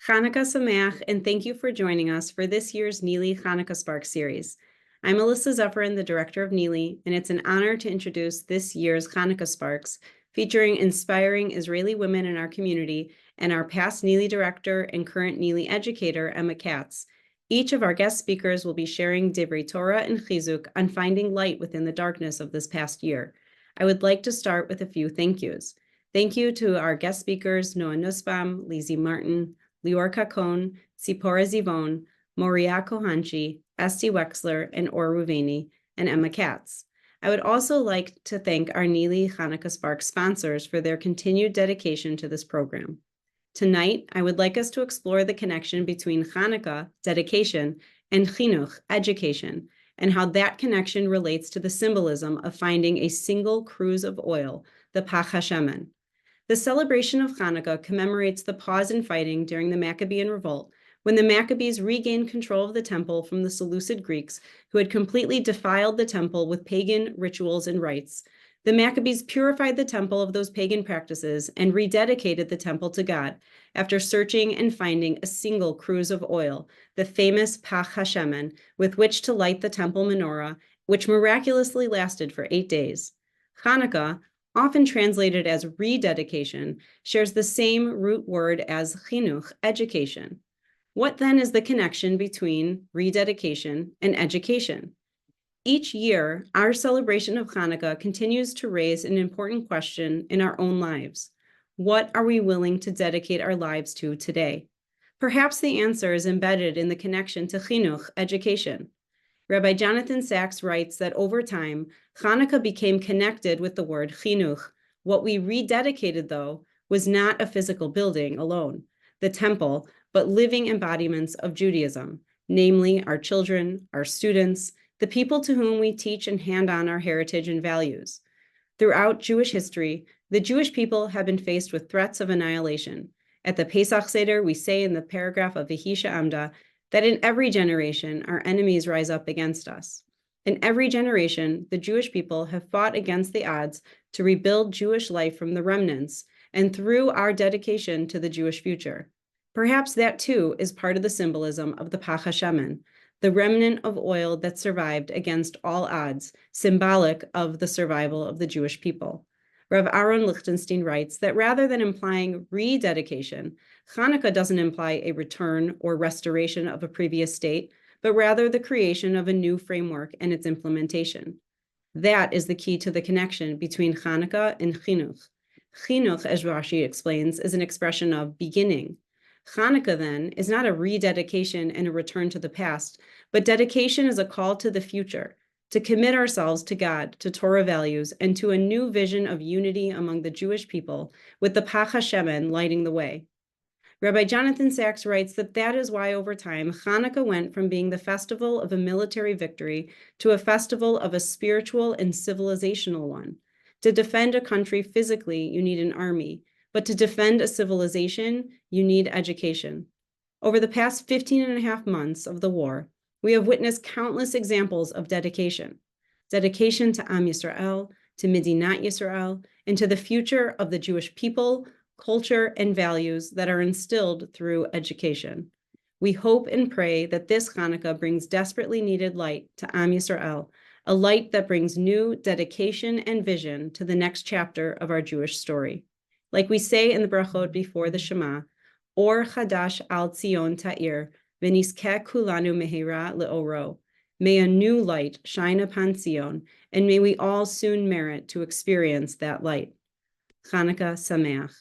Chanuka Sameach, and thank you for joining us for this year's Neely Chanuka Spark series. I'm Alissa Zeffren, the director of Neely, and it's an honor to introduce this year's Chanuka Sparks, featuring inspiring Israeli women in our community and our past Neely director and current Neely educator, Emma Katz. Each of our guest speakers will be sharing Divrei Torah and Chizuk on finding light within the darkness of this past year. I would like to start with a few thank yous. Thank you to our guest speakers, Noah Nussbaum, Lizzie Martin, Lior Kakon, Tzipora Zivon, Moria Kohanchi, Esti Wexler, and Or Ruveni, and Emma Katz. I would also like to thank our Neely Chanuka Spark sponsors for their continued dedication to this program. Tonight, I would like us to explore the connection between Chanuka, dedication, and Chinuch, education, and how that connection relates to the symbolism of finding a single cruse of oil, the Pach HaShemen. The celebration of Chanuka commemorates the pause in fighting during the Maccabean revolt, when the Maccabees regained control of the temple from the Seleucid Greeks, who had completely defiled the temple with pagan rituals and rites. The Maccabees purified the temple of those pagan practices and rededicated the temple to God after searching and finding a single cruse of oil, the famous Pach HaShemen, with which to light the temple menorah, which miraculously lasted for 8 days. Chanuka, often translated as rededication, shares the same root word as chinuch, education. What then is the connection between rededication and education? Each year, our celebration of Chanuka continues to raise an important question in our own lives. What are we willing to dedicate our lives to today? Perhaps the answer is embedded in the connection to chinuch, education. Rabbi Jonathan Sachs writes that over time, Chanuka became connected with the word chinuch. What we rededicated, though, was not a physical building alone, the temple, but living embodiments of Judaism, namely our children, our students, the people to whom we teach and hand on our heritage and values. Throughout Jewish history, the Jewish people have been faced with threats of annihilation. At the Pesach Seder, we say in the paragraph of Vihisha Amda that in every generation, our enemies rise up against us. In every generation, the Jewish people have fought against the odds to rebuild Jewish life from the remnants and through our dedication to the Jewish future. Perhaps that too is part of the symbolism of the Pach HaShemen, the remnant of oil that survived against all odds, symbolic of the survival of the Jewish people. Rav Aaron Lichtenstein writes that rather than implying rededication, Chanuka doesn't imply a return or restoration of a previous state, but rather the creation of a new framework and its implementation. That is the key to the connection between Chanuka and Chinuch. Chinuch, as Rashi explains, is an expression of beginning. Chanuka, then, is not a rededication and a return to the past, but dedication is a call to the future, to commit ourselves to God, to Torah values, and to a new vision of unity among the Jewish people, with the Pach HaShemen lighting the way. Rabbi Jonathan Sachs writes that is why over time, Chanuka went from being the festival of a military victory to a festival of a spiritual and civilizational one. To defend a country physically, you need an army, but to defend a civilization, you need education. Over the past 15 and a half months of the war, we have witnessed countless examples of dedication to Am Yisrael, to Medinat Yisrael, and to the future of the Jewish people, culture, and values that are instilled through education. We hope and pray that this Chanuka brings desperately needed light to Am Yisrael, a light that brings new dedication and vision to the next chapter of our Jewish story. Like we say in the brachot before the Shema, Or Chadash al Tzion Ta'ir, V'niskeh kulanu mehera le'oro. May a new light shine upon Zion, and may we all soon merit to experience that light. Chanuka Sameach.